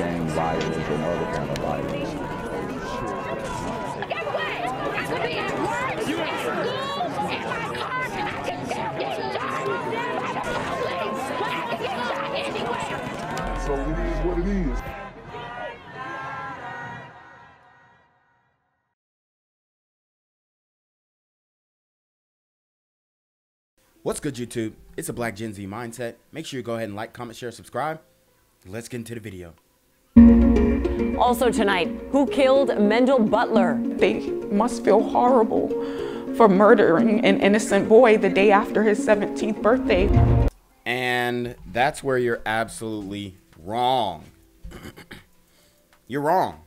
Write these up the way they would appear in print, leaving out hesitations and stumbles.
gang violence and other kind of violence. Guess what? I could be at work, at school, in my car, and I can still get shot by the police. But I can get shot anywhere. So it is what it is. What's good, YouTube? It's a Black Gen Z Mindset. Make sure you go ahead and like, comment, share, subscribe. Let's get into the video. Also tonight, who killed Mendell Butler? They must feel horrible for murdering an innocent boy the day after his 17th birthday. And that's where you're absolutely wrong. You're wrong.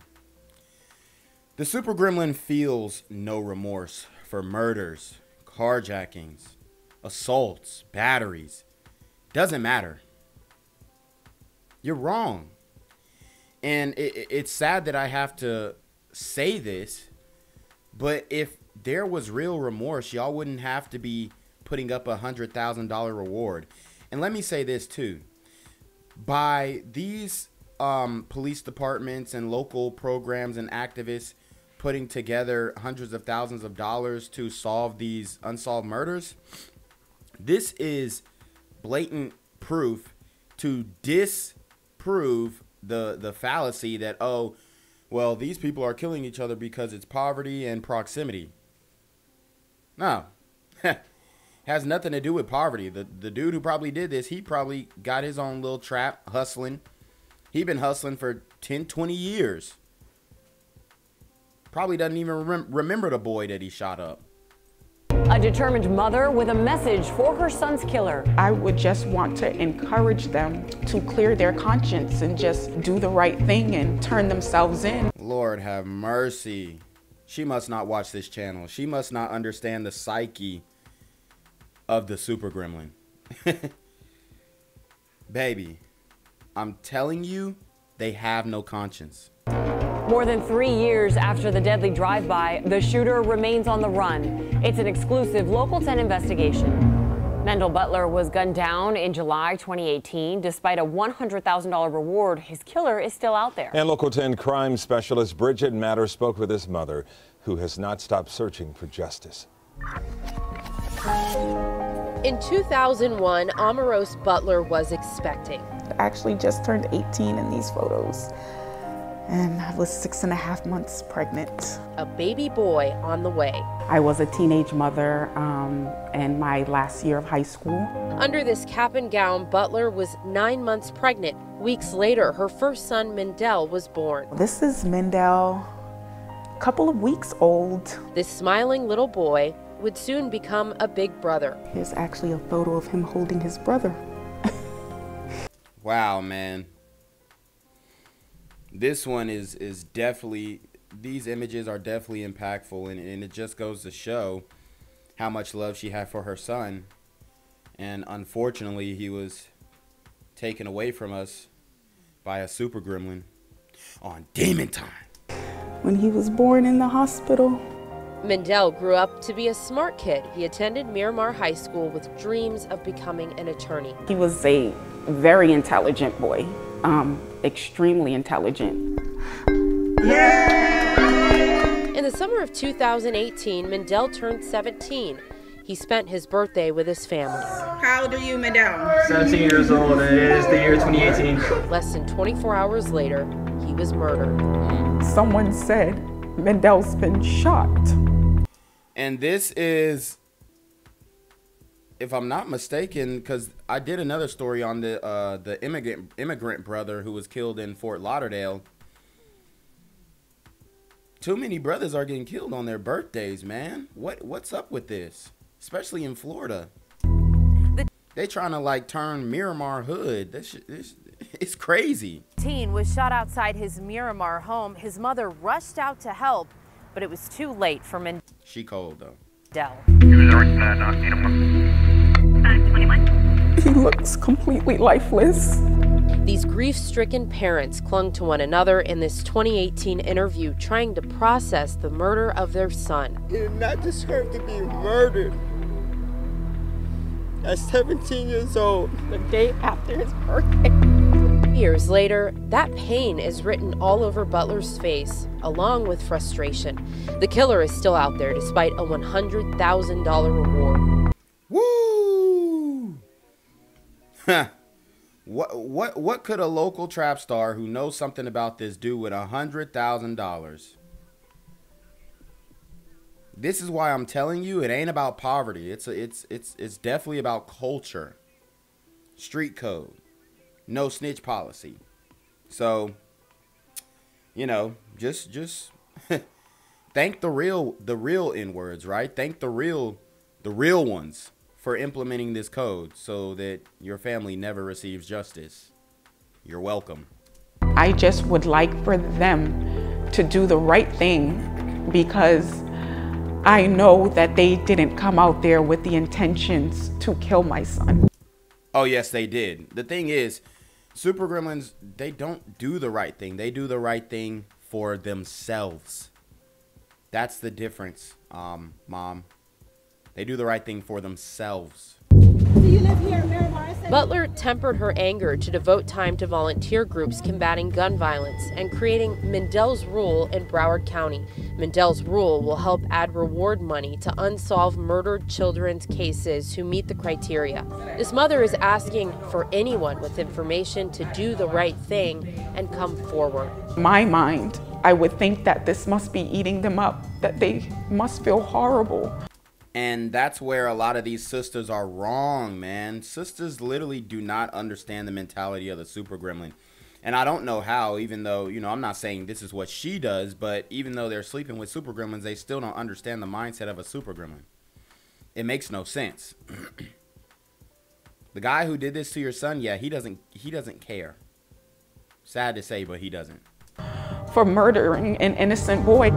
The super gremlin feels no remorse for murders, carjackings, assaults, batteries. Doesn't matter. You're wrong. And it's sad that I have to say this, but if there was real remorse, y'all wouldn't have to be putting up $100,000 reward. And let me say this too. By these police departments and local programs and activists putting together hundreds of thousands of dollars to solve these unsolved murders, this is blatant proof to disprove the fallacy that, oh, well, these people are killing each other because it's poverty and proximity. No. Has nothing to do with poverty. The dude who probably did this, he probably got his own little trap hustling. He been hustling for 10, 20 years. Probably doesn't even remember the boy that he shot up. A determined mother with a message for her son's killer. I would just want to encourage them to clear their conscience and just do the right thing and turn themselves in. Lord have mercy. She must not watch this channel. She must not understand the psyche of the super gremlin. Baby, I'm telling you, they have no conscience. More than 3 years after the deadly drive-by, the shooter remains on the run. It's an exclusive Local 10 investigation. Mendell Butler was gunned down in July 2018. Despite a $100,000 reward, his killer is still out there. And Local 10 crime specialist Bridget Matter spoke with his mother, who has not stopped searching for justice. In 2001, Omarosa Butler was expecting. I actually just turned 18 in these photos, and I was 6.5 months pregnant. A baby boy on the way. I was a teenage mother in my last year of high school. Under this cap and gown, Butler was 9 months pregnant. Weeks later, her first son, Mendell, was born. This is Mendell, a couple of weeks old. This smiling little boy would soon become a big brother. Here's actually a photo of him holding his brother. Wow, man. This one is definitely, these images are definitely impactful, and it just goes to show how much love she had for her son. And unfortunately, he was taken away from us by a super gremlin on Demon Time. When he was born in the hospital. Mendell grew up to be a smart kid. He attended Miramar High School with dreams of becoming an attorney. He was a very intelligent boy, extremely intelligent. Yeah! In the summer of 2018, Mendell turned 17. He spent his birthday with his family. How old are you, Mendell? 17 years old, and it is the year 2018. Less than 24 hours later, he was murdered. Someone said Mendell's been shot. And this is, if I'm not mistaken, because I did another story on the immigrant brother who was killed in Fort Lauderdale. Too many brothers are getting killed on their birthdays, man. What's up with this? Especially in Florida. They trying to like turn Miramar hood. It's crazy. Teen was shot outside his Miramar home. His mother rushed out to help, but it was too late for Mendell. She cold though. He looks completely lifeless. These grief-stricken parents clung to one another in this 2018 interview, trying to process the murder of their son. He did not deserve to be murdered. At 17 years old, The day after his birthday. years later, that pain is written all over Butler's face, along with frustration. The killer is still out there despite a $100,000 reward. Woo! What could a local trap star who knows something about this do with $100,000? This is why I'm telling you, it ain't about poverty. It's definitely about culture, street code, no snitch policy. So, you know, just thank the real N-words, right? Thank the real ones for implementing this code so that your family never receives justice. You're welcome. I just would like for them to do the right thing, because I know that they didn't come out there with the intentions to kill my son. Oh, yes, they did. The thing is, super gremlins, they don't do the right thing. They do the right thing for themselves. That's the difference, Mom. They do the right thing for themselves. Butler tempered her anger to devote time to volunteer groups combating gun violence and creating Mendell's Rule in Broward County. Mendell's Rule will help add reward money to unsolved murdered children's cases who meet the criteria. This mother is asking for anyone with information to do the right thing and come forward. In my mind, I would think that this must be eating them up, that they must feel horrible. And that's where a lot of these sisters are wrong, man. Sisters literally do not understand the mentality of the super gremlin. And I don't know how, even though, you know, I'm not saying this is what she does, but even though they're sleeping with super gremlins, they still don't understand the mindset of a super gremlin. It makes no sense. The guy who did this to your son, yeah, he doesn't care. Sad to say, but he doesn't. For murdering an innocent boy.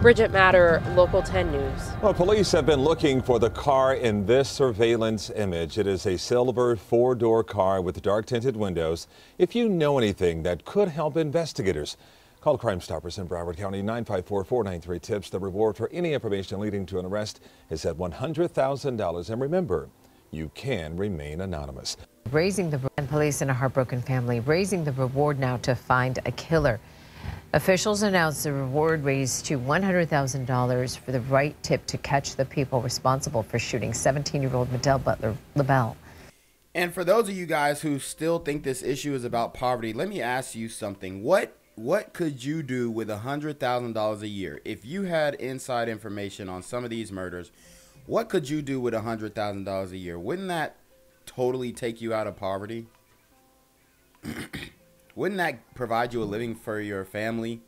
Bridget Matter, Local 10 News. Well, police have been looking for the car in this surveillance image. It is a silver four-door car with dark tinted windows. If you know anything that could help investigators, call Crime Stoppers in Broward County, 954-493-TIPS. The reward for any information leading to an arrest is at $100,000. And remember, you can remain anonymous. Raising the police in a heartbroken family, raising the reward now to find a killer. Officials announced the reward raised to $100,000 for the right tip to catch the people responsible for shooting 17-year-old Mendell Butler LaBelle. And for those of you guys who still think this issue is about poverty, let me ask you something. What could you do with $100,000 a year? If you had inside information on some of these murders, what could you do with $100,000 a year? Wouldn't that totally take you out of poverty? Wouldn't that provide you a living for your family?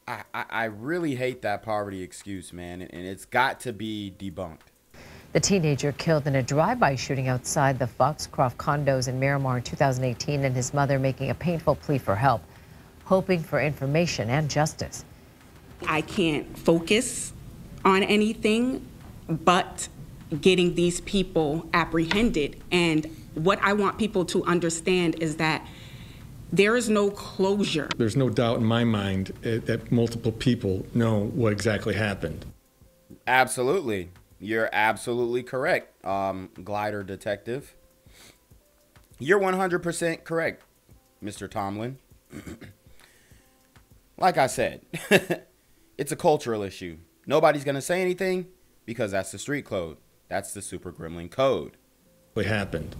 I really hate that poverty excuse, man, and it's got to be debunked. The teenager killed in a drive-by shooting outside the Foxcroft condos in Miramar in 2018, and his mother making a painful plea for help, hoping for information and justice. I can't focus on anything but getting these people apprehended. And what I want people to understand is that there is no closure. There's no doubt in my mind that multiple people know what exactly happened. Absolutely. You're absolutely correct, Glider Detective. You're 100% correct, Mr. Tomlin. Like I said, it's a cultural issue. Nobody's going to say anything because that's the street code. That's the super gremlin code. What happened?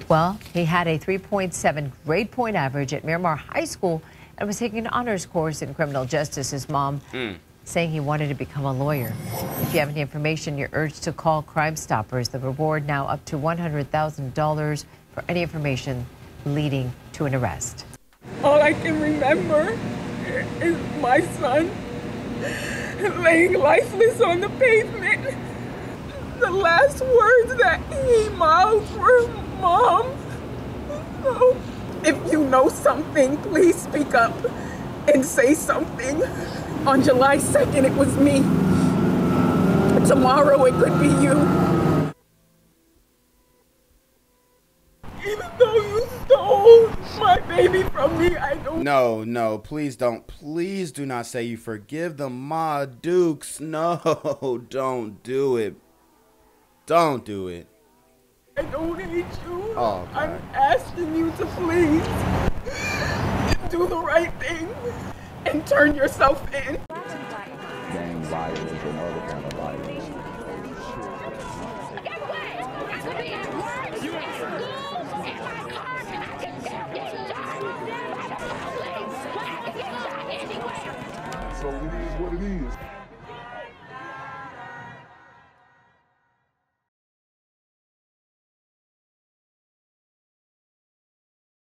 Well, he had a 3.7 grade point average at Miramar High School and was taking an honors course in criminal justice. His mom saying he wanted to become a lawyer. If you have any information, you're urged to call Crime Stoppers. The reward now up to $100,000 for any information leading to an arrest. All I can remember is my son laying lifeless on the pavement. The last words that he mouthed were, "Mom." So if you know something, please speak up and say something. On July 2nd, it was me. Tomorrow, it could be you. Even though you stole my baby from me, I don't. No, please don't. Please do not say you forgive the Ma Dukes. No, don't do it. Don't do it. I don't hate you. Oh, God. I'm asking you to please do the right thing and turn yourself in. Gang violence and other kind of violence. So it is what it is.